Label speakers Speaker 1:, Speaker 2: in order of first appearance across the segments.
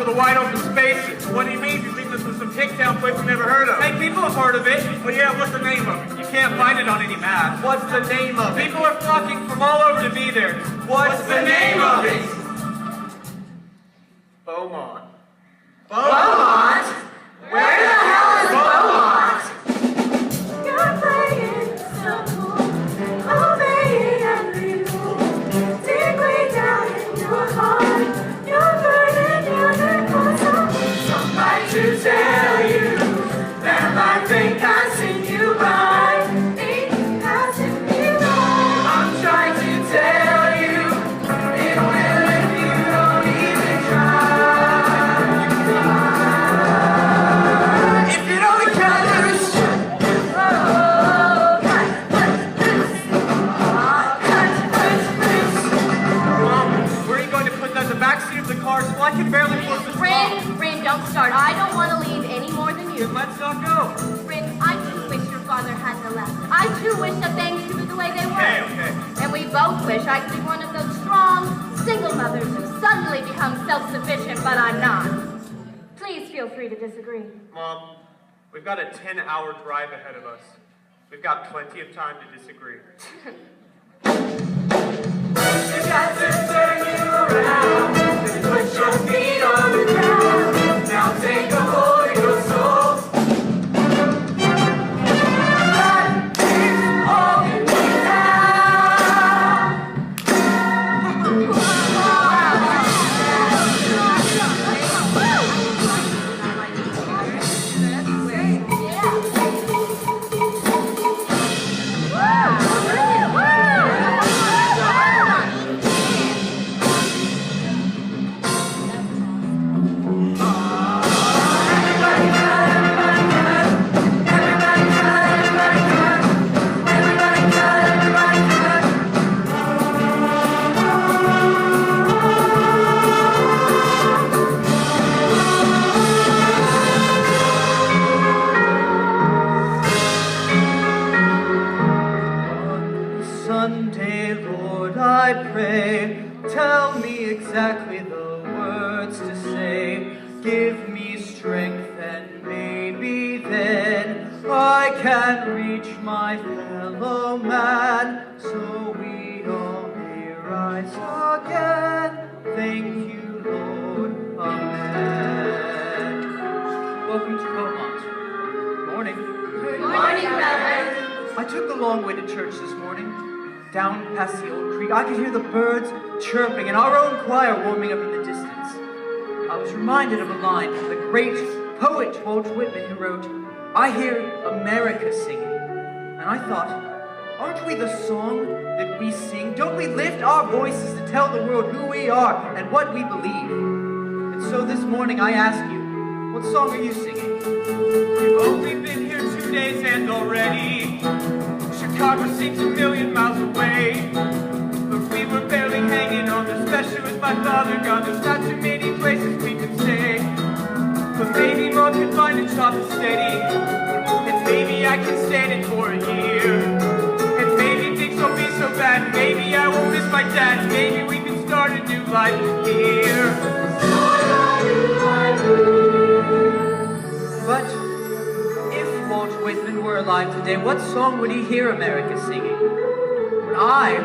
Speaker 1: the wide open spaces. What do you mean? You think this was some hicktown place we never heard of? Hey, people have heard of it. Well, yeah, what's the name of it? You can't find it on any map. What's the name of it? People are flocking from all over to be there. What's the name of it? Beaumont.
Speaker 2: Beaumont? Where the hell is Beaumont?
Speaker 3: You're playing so cool, obeying every rule. Dig way down in your heart, you're burning your clothes.
Speaker 2: Somebody to tell you that I think I seen you by.
Speaker 3: Ain't passing me by.
Speaker 2: I'm trying to tell you, it will if you don't even try. If you don't cut loose,
Speaker 3: Oh, cut loose. Cut loose.
Speaker 1: Mom, where are you going to put that in the backseat of the car so I can barely close the trunk?
Speaker 4: Rin, don't start. I don't want to leave any more than you.
Speaker 1: Then let's not go.
Speaker 4: Rin, I too wish your father hadn't left. I too wish that things could be the way they were.
Speaker 1: Okay.
Speaker 4: And we both wish I could be one of those strong, single mothers who suddenly become self-sufficient, but I'm not. Please feel free to disagree.
Speaker 1: Mom, we've got a 10-hour drive ahead of us. We've got plenty of time to disagree.
Speaker 2: you got to turn you around and put your feet on the ground. Now take a hold of your soul. That is holding me down.
Speaker 5: Sunday, Lord, I pray, tell me exactly the words to say. Give me strength and maybe then I can reach my fellow man, so we all may rise again. Thank you, Lord. Amen. Welcome to Beaumont. Morning.
Speaker 4: Morning, Reverend.
Speaker 5: I took the long way to church this morning. Down past the old creek, I could hear the birds chirping and our own choir warming up in the distance. I was reminded of a line from the great poet Walt Whitman, who wrote, "I hear America singing." And I thought, aren't we the song that we sing? Don't we lift our voices to tell the world who we are and what we believe? And so this morning I ask you, what song are you singing?
Speaker 1: We've only been here 2 days and already Chicago seems a million miles away. But we were barely hanging on, especially with my father gone. There's not too many places we could stay. But maybe Mom can find a job that's steady. And maybe I can stand it for a year. And maybe things won't be so bad. Maybe I won't miss my dad. Maybe we can start a new life here.
Speaker 5: But if Walt Whitman were alive today, what song would he hear America singing? When I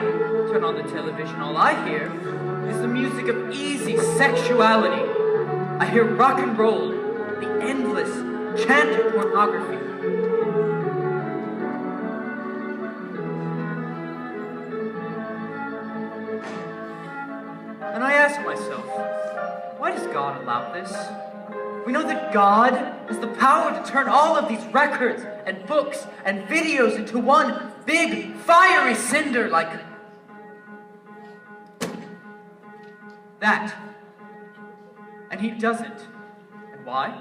Speaker 5: turn on the television, all I hear is the music of easy sexuality. I hear rock and roll, the endless chant of pornography. And I ask myself, why does God allow this? We know that God has the power to turn all of these records and books and videos into one big fiery cinder like that. And he doesn't. And why?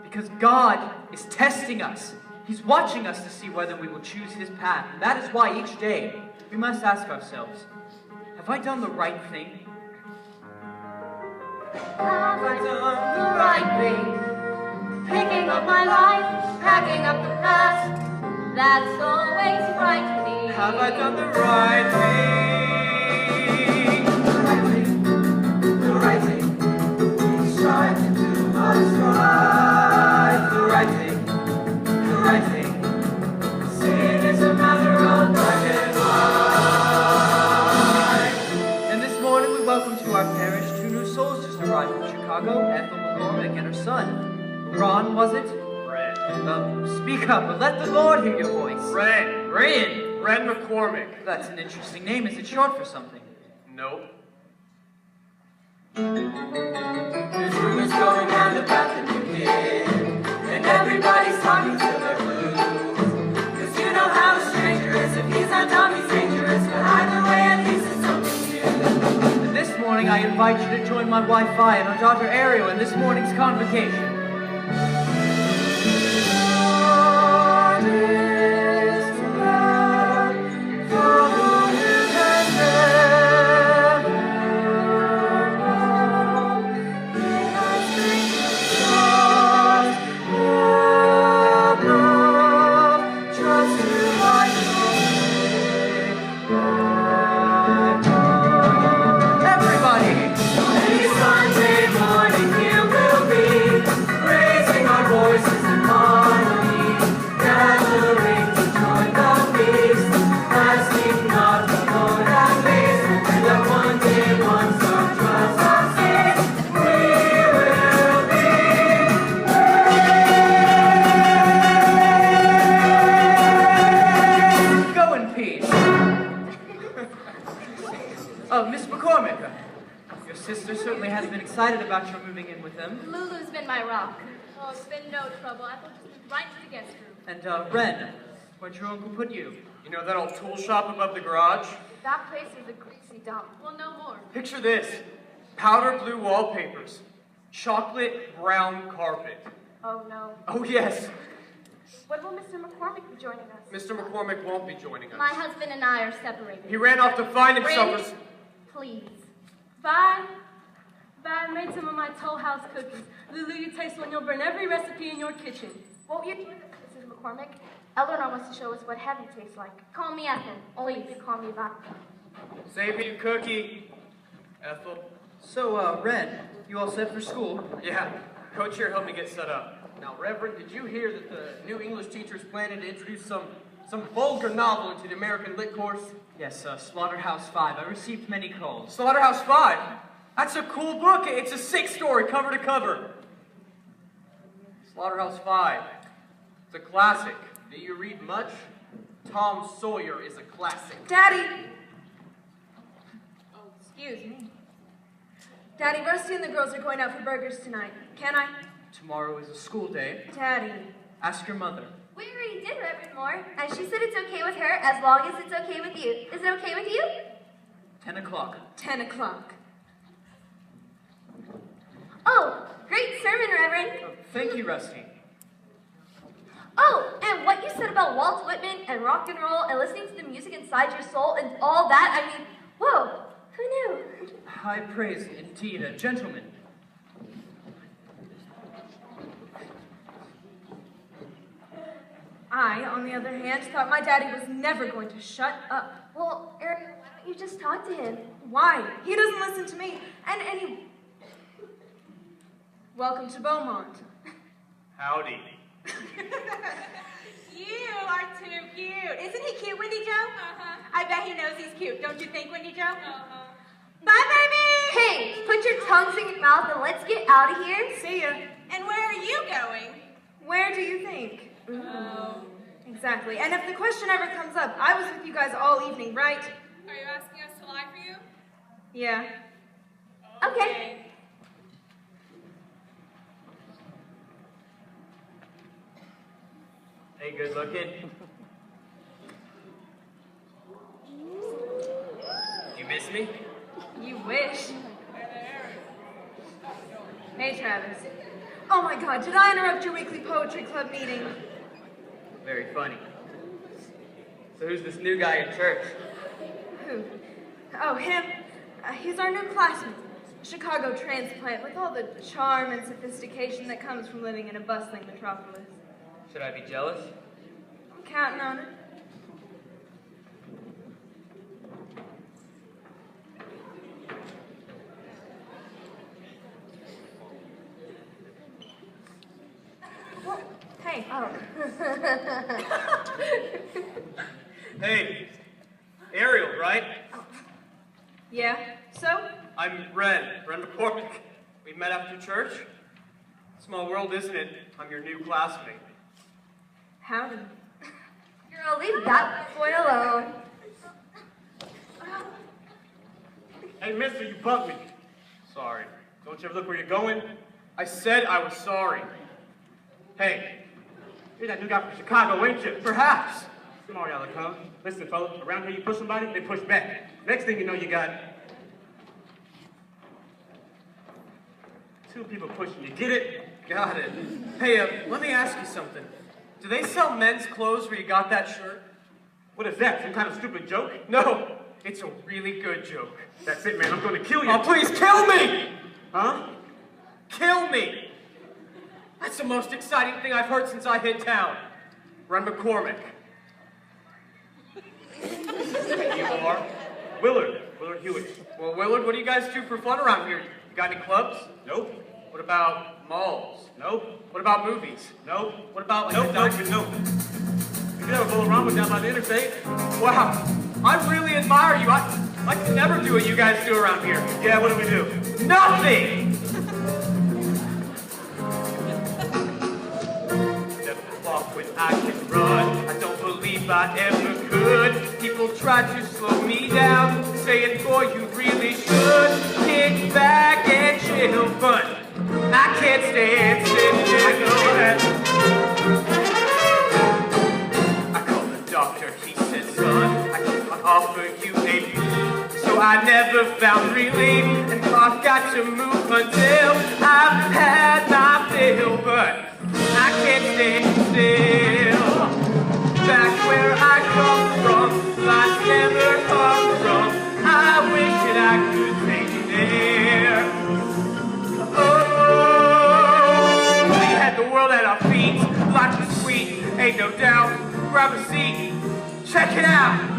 Speaker 5: Because God is testing us. He's watching us to see whether we will choose his path. And that is why each day we must ask ourselves, have I done the right thing?
Speaker 4: Have I done the right thing? Picking up my life, packing up the past. That's always frightening.
Speaker 1: Have I done the right thing?
Speaker 2: The right thing. Strive
Speaker 5: son. Ron, was it?
Speaker 1: Ren.
Speaker 5: Speak up and let the Lord hear your voice.
Speaker 1: Ren. Ren McCormick.
Speaker 5: That's an interesting name. Is it short for something?
Speaker 1: Nope.
Speaker 2: There's rumors going round about the new kid, and everybody's talking till they're blue. 'Cause you know how a stranger is. If he's not dumb, he's dangerous. But either way, at least it's something new.
Speaker 5: And this morning I invite you to join my wife Vi and our daughter Ariel in this morning's convocation. Miss McCormick, your sister certainly has been excited about your moving in with them.
Speaker 4: Lulu's been my rock. Oh, it's been no trouble. I thought just moved right into the guest room.
Speaker 5: And, Ren, where'd your uncle put you?
Speaker 1: You know that old tool shop above the garage?
Speaker 4: That place is a greasy dump. Well, no more.
Speaker 1: Picture this. Powder blue wallpapers. Chocolate brown carpet.
Speaker 4: Oh, no.
Speaker 1: Oh, yes.
Speaker 4: When will Mr. McCormick be joining us?
Speaker 1: Mr. McCormick won't be joining us.
Speaker 4: My husband and I are separated.
Speaker 1: He ran off to find himself
Speaker 4: Rin,
Speaker 1: a...
Speaker 4: please.
Speaker 6: Bye. I made some of my Toll House cookies. Lulu, you taste one, you'll burn every recipe in your kitchen.
Speaker 4: Won't you do this, Mrs. McCormick? Eleanor wants to show us what heaven tastes like. Call me Ethel. Only you can call me that.
Speaker 1: Save me a cookie, Ethel.
Speaker 5: So, Ren, you all set for school?
Speaker 1: Yeah, Coach here helped me get set up.
Speaker 7: Now, Reverend, did you hear that the new English teacher's planning to introduce some vulgar novel into the American Lit course?
Speaker 5: Yes, Slaughterhouse-5. I received many calls.
Speaker 1: Slaughterhouse-5? That's a cool book. It's a 6-story, cover to cover. Slaughterhouse-5. It's a classic.
Speaker 7: Do you read much? Tom Sawyer is a classic.
Speaker 6: Daddy! Oh, excuse me. Daddy, Rusty and the girls are going out for burgers tonight. Can I?
Speaker 5: Tomorrow is a school day.
Speaker 6: Daddy.
Speaker 5: Ask your mother.
Speaker 3: We already did Reverend Moore, and she said it's okay with her as long as it's okay with you. Is it okay with you?
Speaker 5: 10 o'clock.
Speaker 6: 10 o'clock.
Speaker 3: Oh, great sermon, Reverend.
Speaker 5: Thank you, Rusty.
Speaker 3: Oh, and what you said about Walt Whitman and rock and roll and listening to the music inside your soul and all that, I mean, whoa, who knew?
Speaker 5: High praise indeed, a gentleman.
Speaker 6: I, on the other hand, thought my daddy was never going to shut up.
Speaker 3: Well, Ariel, why don't you just talk to him?
Speaker 6: Why? He doesn't listen to me. And he... Welcome to Beaumont.
Speaker 1: Howdy.
Speaker 8: You are too cute. Isn't he cute, Wendy Joe? I bet he knows he's cute. Don't you think, Wendy Joe? Bye, baby!
Speaker 3: Hey, put your tongues in your mouth and let's get out of here.
Speaker 6: See ya.
Speaker 8: And where are you going?
Speaker 6: Where do you think? Oh. Exactly. And if the question ever comes up, I was with you guys all evening, right?
Speaker 8: Are you asking us to lie for you?
Speaker 6: Yeah.
Speaker 3: Okay.
Speaker 1: Hey, good looking. You miss me?
Speaker 6: You wish. Hey, Travis. Oh my God, did I interrupt your weekly poetry club meeting?
Speaker 1: Very funny. So who's this new guy in church?
Speaker 6: Who? Oh, him. He's our new classmate. Chicago transplant with all the charm and sophistication that comes from living in a bustling metropolis.
Speaker 1: Should I be jealous?
Speaker 6: I'm counting on it. Well, hey.
Speaker 3: Oh.
Speaker 1: Hey, Ariel, right?
Speaker 6: Yeah? So?
Speaker 1: I'm Ren McCormick. We met after church. Small world, isn't it? I'm your new classmate.
Speaker 6: Howdy.
Speaker 3: Girl, leave that boy alone.
Speaker 1: Hey, mister, you bugged me. Sorry. Don't you ever look where you're going? I said I was sorry. Hey, you're that new guy from Chicago, ain't you? Perhaps. Sorry, Alec, huh? Listen, fella, around here you push somebody, they push back. Next thing you know, you got two people pushing you. Get it? Got it. Hey, let me ask you something. Do they sell men's clothes where you got that shirt? What is that, some kind of stupid joke? No, it's a really good joke. That's it, man, I'm gonna kill you. Oh, please kill me! Huh? Kill me! That's the most exciting thing I've heard since I hit town. Ren McCormick. You are? Willard Hewitt. Well, Willard, what do you guys do for fun around here? You got any clubs? Nope. What about malls? Nope. What about movies? Nope. What about like nope. You could have a Bolorama down by the interstate. Wow. I really admire you. I could never do what you guys do around here. Yeah, what do we do? Nothing! Off when I can run. I don't believe I ever could. People try to slow me down, saying, boy, you really should kick back and chill, but I can't stand still. I know that. I called the doctor, he said, son, I can't offer you a view. So I never found relief, and I've got to move until I've had my fill, but I can't stay still. Back where I come from, life never comes from. I wish that I could take you there. Oh, we had the world at our feet. Life was sweet, ain't no doubt. Grab a seat, check it out.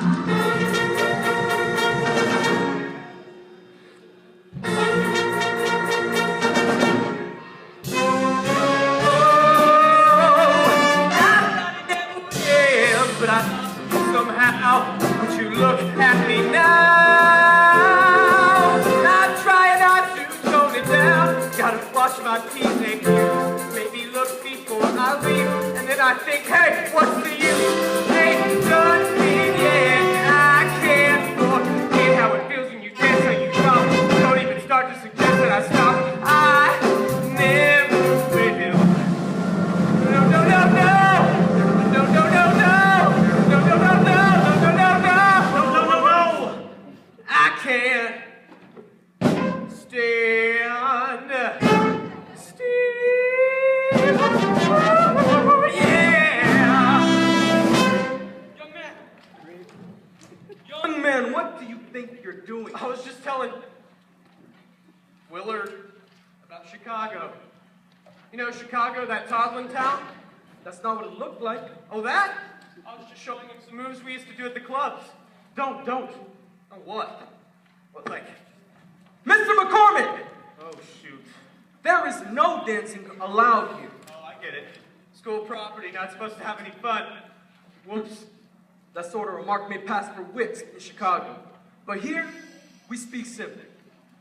Speaker 1: But somehow, would you look at me now? I'm trying not to tone it down. Gotta wash my P's and Q's. Maybe look before I leave. And then I think, hey, what's the use? Ain't done it yet. I can't forget how it feels when you dance, how you drop. Don't even start to suggest that I stop. I never will. No, no, no, no. No, no, no, no. I can't stand still. Yeah.
Speaker 7: Young man, what do you think you're doing?
Speaker 1: I was just telling Willard about Chicago. You know Chicago, that toddling town?
Speaker 7: That's not what it looked like.
Speaker 1: Oh, that? I was just showing him some moves we used to do at the clubs. Don't. Oh, what? What, like?
Speaker 7: Mr. McCormick!
Speaker 1: Oh, shoot.
Speaker 7: There is no dancing allowed here.
Speaker 1: Oh, I get it. School property, not supposed to have any fun. Whoops.
Speaker 7: That sort of remark may pass for wits in Chicago. But here, we speak simply.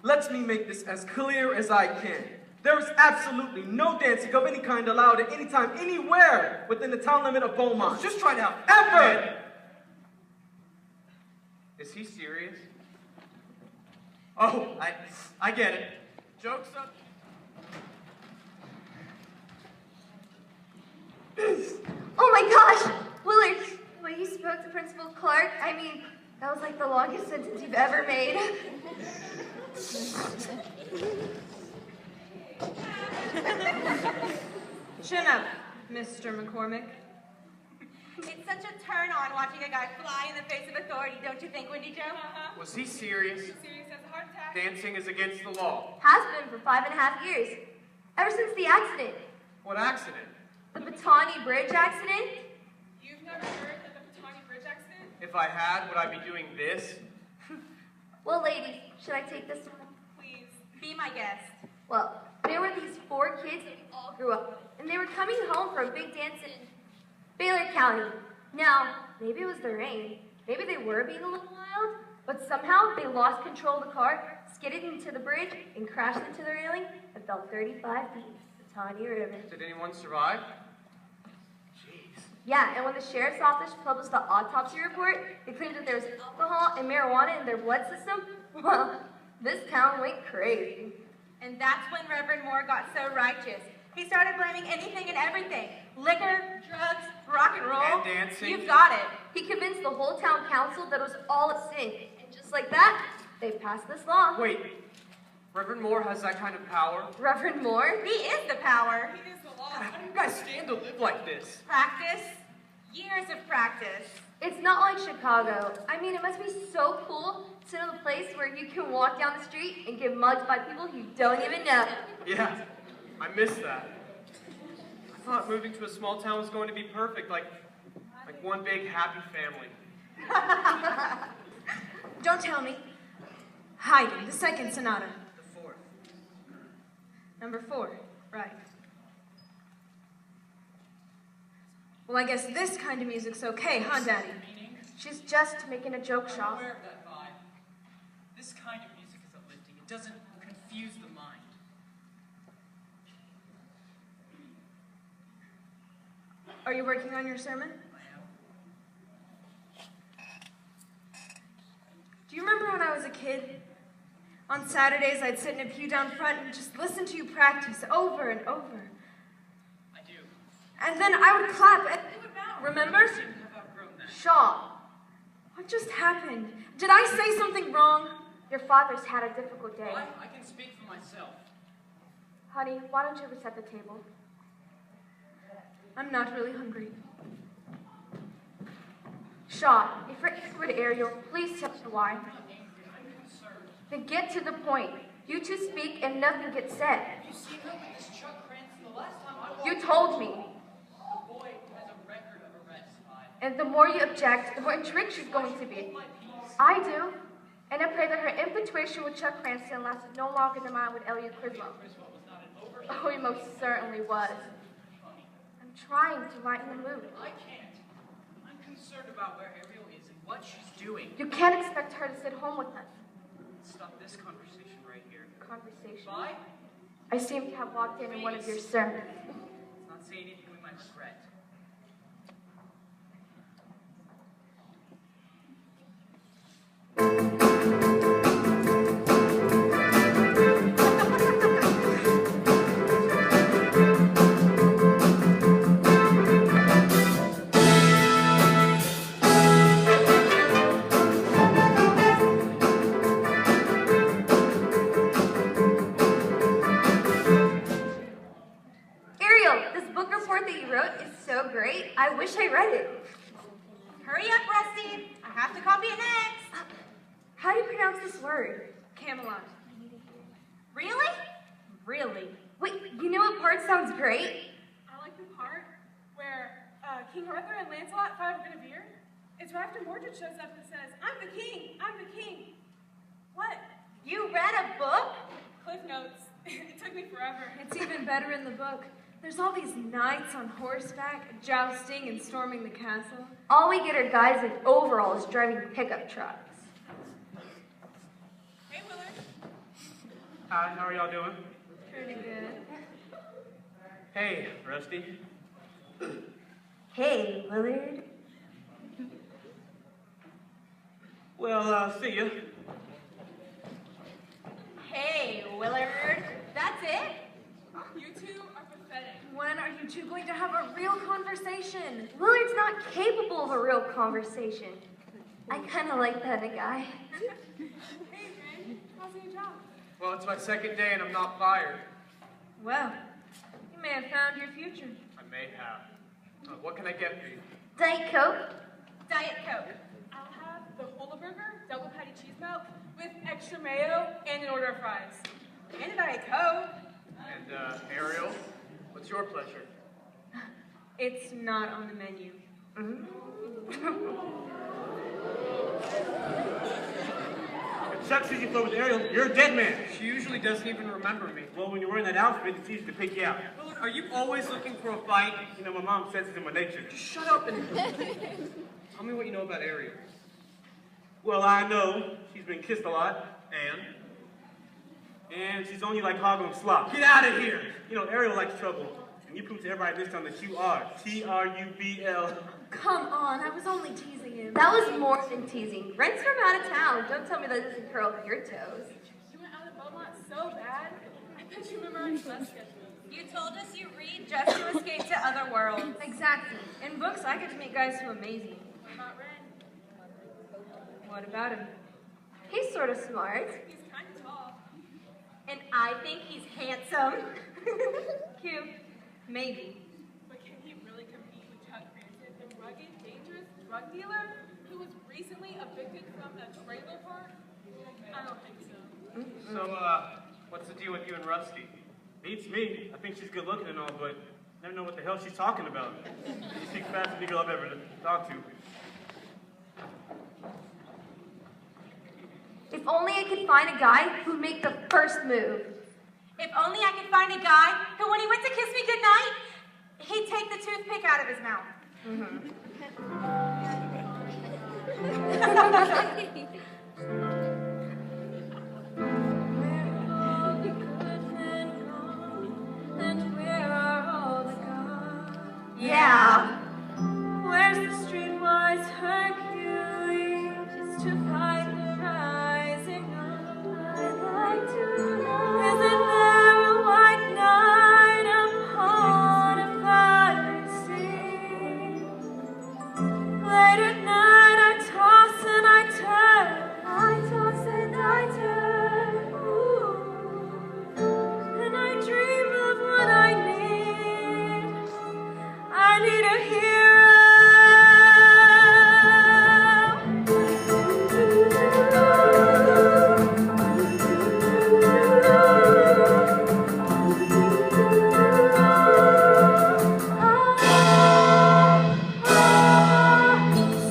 Speaker 7: Let me make this as clear as I can. There is absolutely no dancing of any kind allowed at any time, anywhere within the town limit of Beaumont.
Speaker 1: I was just trying to help.
Speaker 7: Ever!
Speaker 1: Is he serious? Oh, I get it. Joke's up.
Speaker 3: Oh my gosh! Willard, the way you spoke to Principal Clark, I mean, that was like the longest sentence you've ever made.
Speaker 6: Chin up, Mr. McCormick.
Speaker 8: It's such a turn on watching a guy fly in the face of authority, don't you think, Wendy Jo?
Speaker 1: Was he serious?
Speaker 8: Serious as a heart attack.
Speaker 1: Dancing is against the law.
Speaker 3: Has been for 5.5 years. Ever since the accident.
Speaker 1: What accident?
Speaker 3: The Batani Bridge accident.
Speaker 8: You've never heard of the Batani Bridge accident?
Speaker 1: If I had, would I be doing this?
Speaker 3: Well, ladies, should I take this one?
Speaker 8: Please, be my guest.
Speaker 3: Well, there were these 4 kids that we all grew up with, and they were coming home for a big dance in Baylor County. Now, maybe it was the rain. Maybe they were being a little wild, but somehow they lost control of the car, skidded into the bridge, and crashed into the railing and fell 35 feet. tiny river.
Speaker 1: Did anyone survive? Jeez.
Speaker 3: Yeah, and when the sheriff's office published the autopsy report, they claimed that there was alcohol and marijuana in their blood system. Well, this town went crazy.
Speaker 8: And that's when Reverend Moore got so righteous. He started blaming anything and everything. Liquor, drugs, rock and roll.
Speaker 1: And dancing.
Speaker 8: You've got it.
Speaker 3: He convinced the whole town council that it was all a sin. And just like that, they passed this law.
Speaker 1: Wait, Reverend Moore has that kind of power?
Speaker 3: Reverend Moore?
Speaker 8: He is the power.
Speaker 1: He is the law. How do you guys stand to live like this?
Speaker 8: Practice. Years of practice.
Speaker 3: It's not like Chicago. I mean, it must be so cool to know the place where you can walk down the street and get mugged by people you don't even know.
Speaker 1: Yeah, I miss that. I thought moving to a small town was going to be perfect, like one big happy family.
Speaker 6: Don't tell me. Haydn, the second sonata.
Speaker 5: The fourth.
Speaker 6: Number 4, right. Well, I guess this kind of music's okay, huh, Daddy?
Speaker 3: She's just making a joke,
Speaker 5: I'm
Speaker 3: Shaw.
Speaker 5: aware of that vibe. This kind of music is uplifting. It doesn't confuse the mind.
Speaker 6: Are you working on your sermon?
Speaker 5: I am.
Speaker 6: Do you remember when I was a kid? On Saturdays, I'd sit in a pew down front and just listen to you practice over and over.
Speaker 5: I do.
Speaker 6: And then I would clap and they would bow, remember?
Speaker 5: I seem to have outgrown that.
Speaker 3: Shaw,
Speaker 6: What just happened? Did I say something wrong?
Speaker 3: your father's had a difficult day.
Speaker 5: Well, I can speak for myself.
Speaker 3: Honey, why don't you reset the table?
Speaker 6: I'm not really hungry.
Speaker 3: Shaw, if you're angry with Ariel, please tell me why.
Speaker 5: I'm concerned.
Speaker 3: Then get to the point. You two speak and nothing gets said.
Speaker 5: Have you seen her with this Chuck Cranston? The last time I walked
Speaker 3: You told me.
Speaker 5: the boy has a record of arrests.
Speaker 3: And the more you object, the more intrigued she's going to be. I do. And I pray that her infatuation with Chuck Cranston lasted no longer than mine with Elliot Criswell. Oh, he most certainly was. I'm trying to lighten the mood.
Speaker 5: I can't. I'm concerned about where Ariel is and what she's doing.
Speaker 3: You can't expect her to sit home with us.
Speaker 5: Stop this conversation right here.
Speaker 3: Conversation.
Speaker 5: Bye.
Speaker 3: I seem to have walked in one of your sermons.
Speaker 5: Let's not say anything we might regret.
Speaker 3: Ariel, this book report that you wrote is so great. I wish I read it.
Speaker 8: Hurry up, Rusty. I have to copy it next.
Speaker 3: How do you pronounce this word?
Speaker 6: Camelot.
Speaker 8: Really?
Speaker 6: Really?
Speaker 3: Wait, you know what part sounds great?
Speaker 9: I like the part where King Arthur and Lancelot fight over Guinevere. It's right after Mordred shows up and says, "I'm the king, I'm the king." What?
Speaker 8: You read a book?
Speaker 9: Cliff notes. It took me forever.
Speaker 6: It's even better in the book. There's all these knights on horseback, jousting and storming the castle.
Speaker 3: All we get are guys in overalls driving pickup trucks.
Speaker 9: Hey, Willard.
Speaker 1: Hi, how are y'all doing?
Speaker 6: Pretty good.
Speaker 1: Hey, Rusty.
Speaker 3: Hey, Willard.
Speaker 1: Well, see ya.
Speaker 8: Hey, Willard. That's it?
Speaker 9: You two are pathetic.
Speaker 6: When are you two going to have a real conversation?
Speaker 3: Willard's not capable of a real conversation. I kind of like that in a guy.
Speaker 9: Hey, Ren. How's your job?
Speaker 1: Well, it's my second day and I'm not fired.
Speaker 6: Well, you may have found your future.
Speaker 1: I may have. What can I get for you?
Speaker 3: Diet Coke?
Speaker 8: Diet Coke.
Speaker 9: I'll have the Hola Burger, double patty cheese melt, with extra mayo and an order of fries.
Speaker 8: And a Diet Coke.
Speaker 1: And, Ariel, what's your pleasure?
Speaker 6: It's not on the menu.
Speaker 10: If Chuck says you flirt with Ariel, you're a dead man.
Speaker 1: She usually doesn't even remember me.
Speaker 10: Well, when you're wearing that outfit, it's easy to pick you out.
Speaker 1: Willard, are you always looking for a fight?
Speaker 10: You know, my mom says it's in my nature.
Speaker 1: Shut up and tell me what you know about Ariel.
Speaker 10: Well, I know she's been kissed a lot.
Speaker 1: And?
Speaker 10: And she's only like hogging slop.
Speaker 1: Get out of here!
Speaker 10: You know, Ariel likes trouble. And you prove to everybody this time that you are. T-R-U-B-L.
Speaker 6: Come on, I was only teasing him.
Speaker 3: That was more than teasing. Brent's from out of town. Don't tell me that doesn't curl your toes.
Speaker 9: You went out of Beaumont so bad. I bet you memorized bus schedules.
Speaker 8: You told us you read just to escape to other worlds.
Speaker 6: Exactly. In books, I get to meet guys who amaze me.
Speaker 9: What about Ren?
Speaker 6: What about him?
Speaker 3: He's sort of smart.
Speaker 9: He's kind of tall.
Speaker 8: And I think he's handsome.
Speaker 6: Cute. Maybe.
Speaker 9: But can he really compete with Chuck Cranston, the rugged, dangerous drug dealer who was recently evicted from a trailer park? I don't think so.
Speaker 1: So, what's the deal with you and Rusty?
Speaker 10: Beats me. I think she's good looking and all, but never know what the hell she's talking about. She speaks fast as any girl I've ever talked to.
Speaker 3: If only I could find a guy who'd make the first move.
Speaker 8: If only I could find a guy who, when he went to kiss me goodnight, he'd take the toothpick out of his mouth.
Speaker 3: Yeah.
Speaker 6: Where's the streetwise Hercules to fight the rising up? I'd like to know. Isn't there a white knight upon a fiery sea? Late at night I toss and I turn. I toss and I turn. Ooh. And I dream of what I need. I need a hero.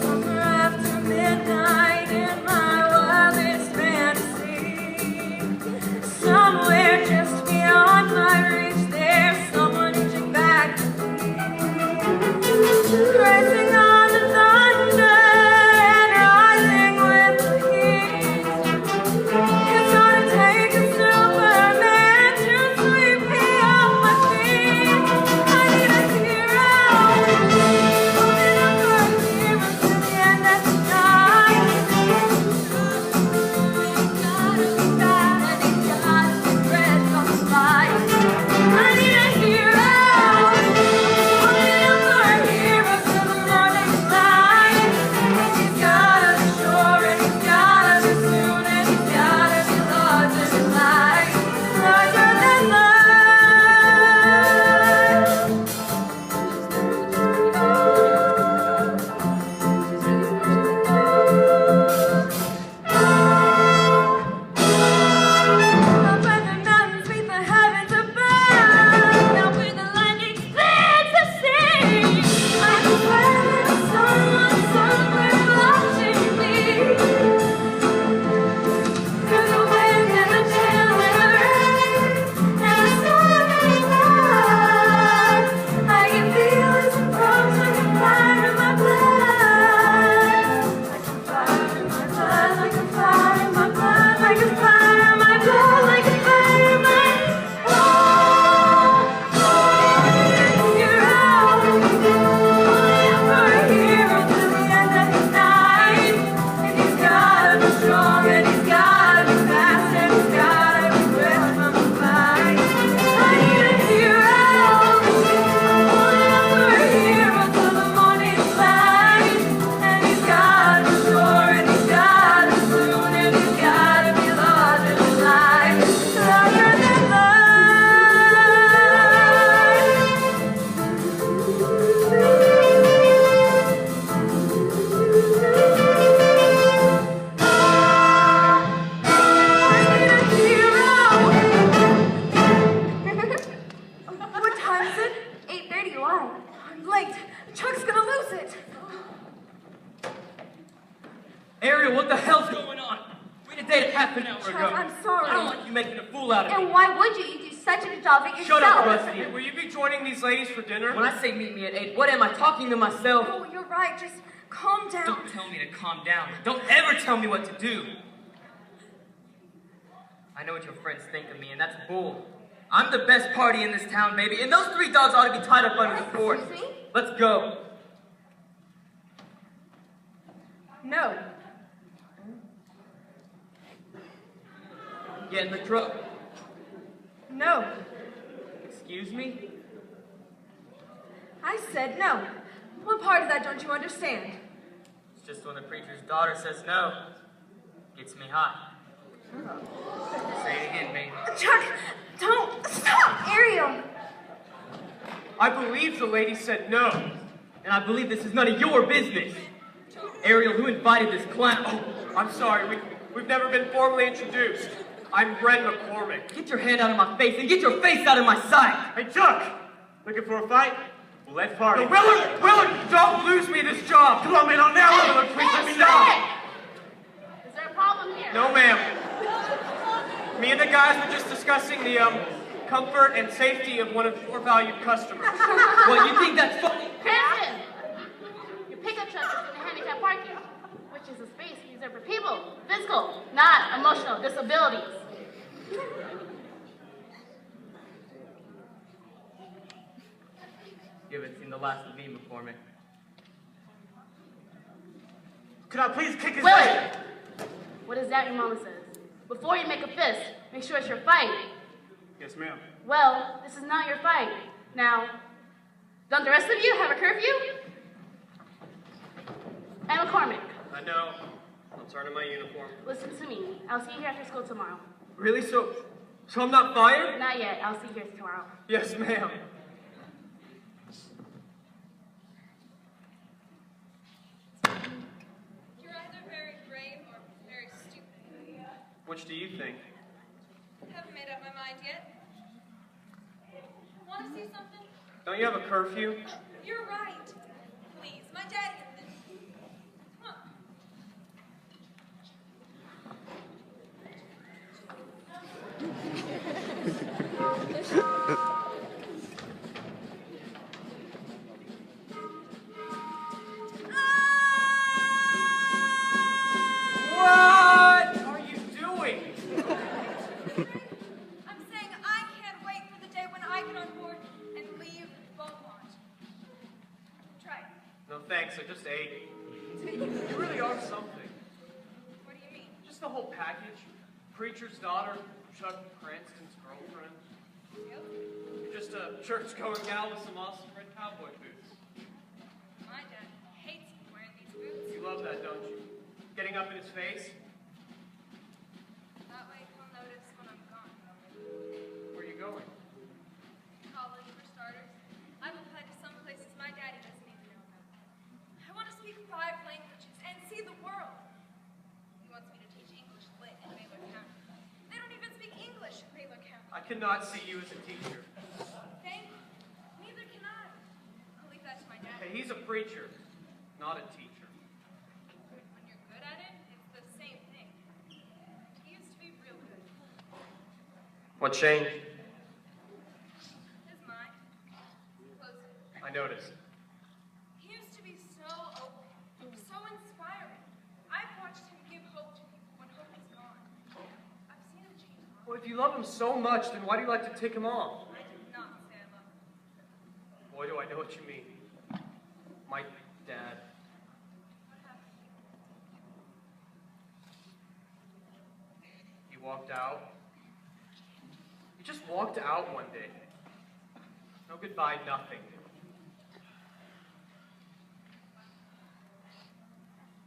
Speaker 6: Summer after midnight in my wildest fantasy. Somewhere just beyond my reach, there's someone reaching back to me. Racing on the thunder and rising with the heat. It's gonna take a Superman to sweep me off my feet. I need a hero, holding up for a hero to the end of the night. He's gotta be bad and he's gotta be red from the light. I need a hero.
Speaker 5: Ariel, what the hell's going on? We had a date half an hour ago.
Speaker 6: Chuck, I'm sorry.
Speaker 5: I don't want you making a fool out of me.
Speaker 3: And why would you? You do such a good job at yourself.
Speaker 5: Shut up, Rusty.
Speaker 1: Will you be joining these ladies for dinner?
Speaker 5: When I say meet me at 8, what am I talking to myself?
Speaker 6: Oh, you're right. Just calm down.
Speaker 5: Don't tell me to calm down. Don't ever tell me what to do.
Speaker 11: I know what your friends think of me, and that's bull. I'm the best party in this town, baby, and those 3 dogs ought to be tied up under the porch.
Speaker 3: Excuse me?
Speaker 11: Let's go.
Speaker 9: No.
Speaker 11: Get in the truck.
Speaker 9: No.
Speaker 11: Excuse me?
Speaker 9: I said no. What part of that don't you understand?
Speaker 11: It's just when the preacher's daughter says no. Gets me hot. Say it again, baby.
Speaker 9: Chuck, don't stop,
Speaker 3: Ariel!
Speaker 1: I believe the lady said no.
Speaker 11: And I believe this is none of your business. Ariel, who invited this clown?
Speaker 1: Oh, I'm sorry. We've never been formally introduced. I'm Brent McCormick.
Speaker 11: Get your hand out of my face and get your face out of my sight.
Speaker 10: Hey, Chuck! Looking for a fight? Well, let's party.
Speaker 1: No, Willard, don't lose me this job.
Speaker 10: Come on, man, I'll nail Willard. Please let me know.
Speaker 4: Is there a problem here?
Speaker 1: No, ma'am. Me and the guys were just discussing the comfort and safety of one of your valued customers.
Speaker 11: Well, you think that's funny?
Speaker 4: Kristen! Your pickup truck is in the handicap parking, which is a space reserved for people with physical, not emotional disabilities.
Speaker 11: You haven't seen the last of me, McCormick.
Speaker 10: Could I please kick his
Speaker 4: Willie!
Speaker 10: leg?
Speaker 4: What is that your mama says? Before you make a fist, make sure it's your fight.
Speaker 10: Yes, ma'am.
Speaker 4: Well, this is not your fight. Now, don't the rest of you have a curfew? And McCormick,
Speaker 1: I know. I'll turn in my uniform.
Speaker 4: listen to me. I'll see you here after school tomorrow.
Speaker 1: Really? So I'm not fired?
Speaker 4: Not yet. I'll see you here tomorrow.
Speaker 1: Yes, ma'am.
Speaker 12: You're either very brave or very stupid.
Speaker 1: Which do you think?
Speaker 12: Haven't made up my mind yet. Want to see something?
Speaker 1: Don't you have a curfew?
Speaker 12: You're right. Please, my daddy. Huh.
Speaker 1: What are you doing?
Speaker 12: I'm saying I can't wait for the day when I get on board and leave Beaumont. Try it.
Speaker 1: No thanks, I just ate. You really are something.
Speaker 12: What do you mean?
Speaker 1: Just the whole package. Preacher's daughter, Chuck Cranston's girlfriend. You're just a church-going gal with some awesome red cowboy boots.
Speaker 12: My dad hates me wearing these boots.
Speaker 1: You love that, don't you? Getting up in his face?
Speaker 12: That way he'll notice when I'm gone.
Speaker 1: Where are you going?
Speaker 12: College, for starters. I've applied to some places my daddy doesn't even know about. I want to speak 5 languages and see the world. He wants me to teach English lit in Baylor County. They don't even speak English in Baylor County.
Speaker 1: I cannot see you as a teacher.
Speaker 12: Thank you. Neither can I. I'll leave that to my dad.
Speaker 1: Hey, he's a preacher, not a teacher.
Speaker 12: When you're good at it, it's the same thing. He used to be real good.
Speaker 1: What changed?
Speaker 12: His mind. Closer.
Speaker 1: I noticed.
Speaker 12: He used to be so open, so inspiring. I've watched him give hope to people when hope is gone. I've seen him change lives.
Speaker 1: Well, if you love him so much, then why do you like to tick him off?
Speaker 12: I did not say I love him.
Speaker 1: Boy, do I know what you mean. My dad.
Speaker 12: What happened?
Speaker 1: He walked out. He just walked out one day. No goodbye, nothing.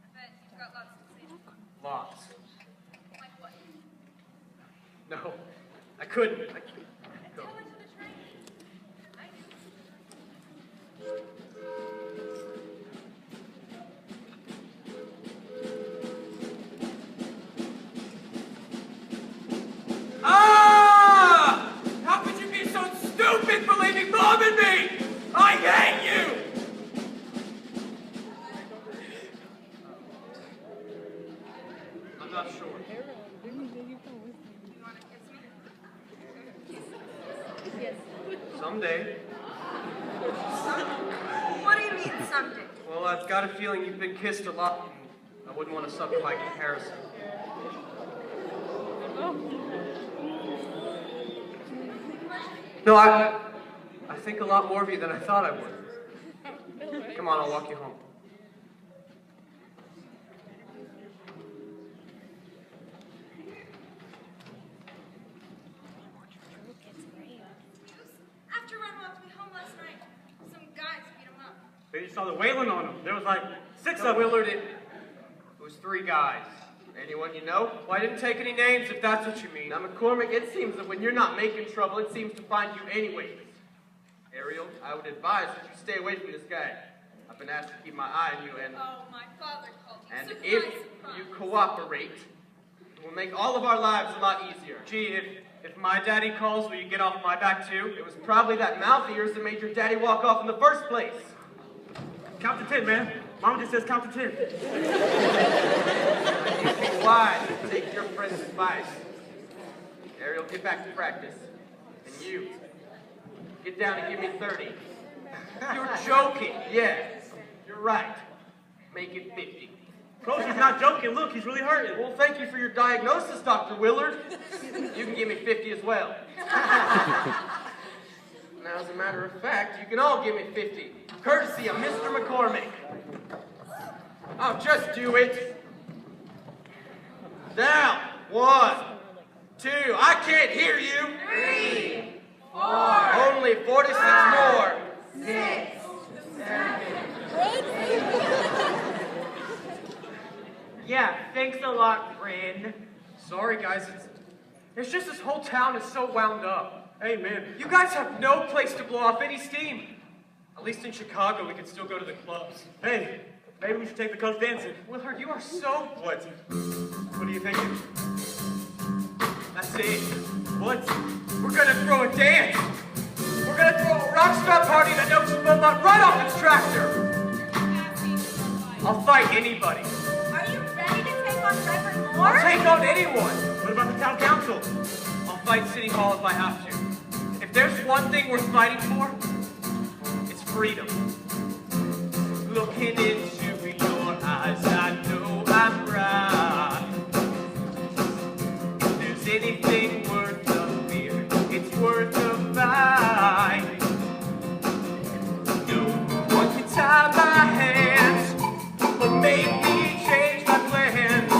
Speaker 12: I bet you've got lots to say.
Speaker 1: Lots.
Speaker 12: Like what?
Speaker 1: No, I couldn't. I can't. Go.
Speaker 12: Tell her to the train. I
Speaker 1: Ah! How could you be so stupid for leaving Mom and me? I hate you! I'm not sure.
Speaker 12: You want to kiss me?
Speaker 3: Yes.
Speaker 1: Someday.
Speaker 9: What do you mean someday?
Speaker 1: Well, I've got a feeling you've been kissed a lot. I wouldn't want to suffer by comparison. No, I think a lot more of you than I thought I would. Come on, I'll walk you home.
Speaker 12: After Ron walked me home last night, some guys beat him up.
Speaker 10: They just saw the wailing on him. There was like 6 of them.
Speaker 1: Willard, it was 3 guys. Anyone you know? Well, I didn't take any names, if that's what you mean. Now, McCormick, it seems that when you're not making trouble, it seems to find you anyways. Ariel, I would advise that you stay away from this guy. I've been asked to keep my eye on you, and
Speaker 12: Oh, my father called you.
Speaker 1: and
Speaker 12: Surprise,
Speaker 1: if
Speaker 12: surprise.
Speaker 1: you cooperate, it will make all of our lives a lot easier. Gee, if my daddy calls, will you get off my back too? It was probably that mouth of yours that made your daddy walk off in the first place.
Speaker 10: Count to 10, man. Mama just says count to 10.
Speaker 1: Be wise and take your friend's advice. Ariel, get back to practice. And you, get down and give me 30. You're joking. Yes, you're right. Make it 50.
Speaker 10: Coach, he's not joking. Look, he's really hurting.
Speaker 1: Well, thank you for your diagnosis, Dr. Willard. You can give me 50 as well. Now, as a matter of fact, you can all give me 50, courtesy of Mr. McCormick. Oh, just do it. Down. 1, 2. I can't hear you.
Speaker 2: 3, 4.
Speaker 1: Only 46 more.
Speaker 2: 6, 7.
Speaker 1: Yeah, thanks a lot, friend. Sorry, guys. It's just this whole town is so wound up.
Speaker 10: Hey, man.
Speaker 1: You guys have no place to blow off any steam. At least in Chicago, we can still go to the clubs.
Speaker 10: Hey, maybe we should take the coach dancing.
Speaker 1: Willard, you are so...
Speaker 10: What? What are you thinking?
Speaker 1: That's it.
Speaker 10: What?
Speaker 1: We're gonna throw a dance. We're gonna throw a rock star party that knocks Beaumont right off its tractor. I'll fight anybody.
Speaker 8: Are you ready to take on Reverend Moore?
Speaker 1: I'll take on anyone.
Speaker 10: What about the town council?
Speaker 1: I'll fight City Hall if I have to. If there's one thing worth fighting for, it's freedom. Looking into your eyes, I know I'm right. If there's anything worth a fear, it's worth a fight. No one can tie my hands or make me change my plans.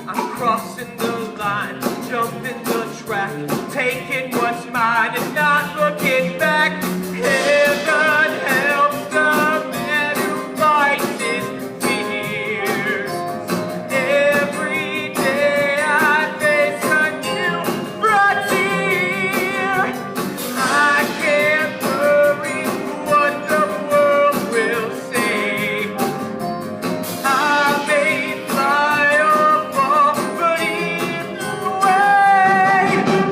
Speaker 1: I'm crossing the line, jumping the track, taking what's mine and not looking back. Heaven helps the man who fights his fears. Every day I face a new frontier. I can't worry what the world will say. I may fly or fall, but either way,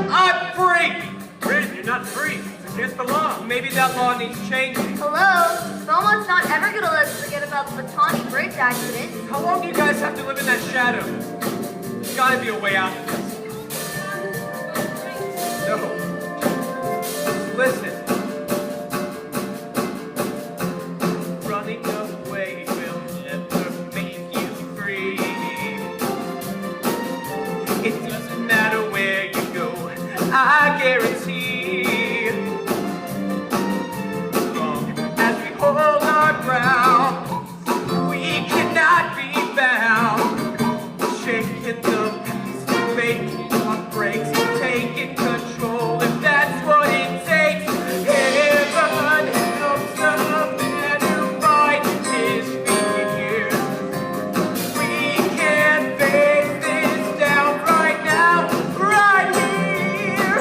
Speaker 1: I'm free.
Speaker 10: Brandon, you're not free. It's against the law.
Speaker 1: Maybe that law needs changing.
Speaker 3: Hello? Belmont's not ever gonna let us forget about the Batani Bridge accident.
Speaker 1: How long do you guys have to live in that shadow? There's gotta be a way out of this. No. Listen. Running away will never make you free. It doesn't matter where you go, I guarantee. As long as we hold our ground, we cannot be bound. Shaking the past, making our breaks, taking control if that's what it takes. Heaven helps the man who fights his fears. We can face this down right now, right here.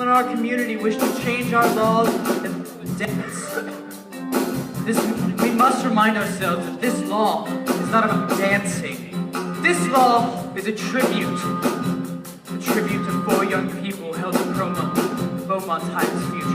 Speaker 5: in our community wish to change our laws and dance. We must remind ourselves that this law is not about dancing. This law is a tribute to 4 young people held in Beaumont's highest future.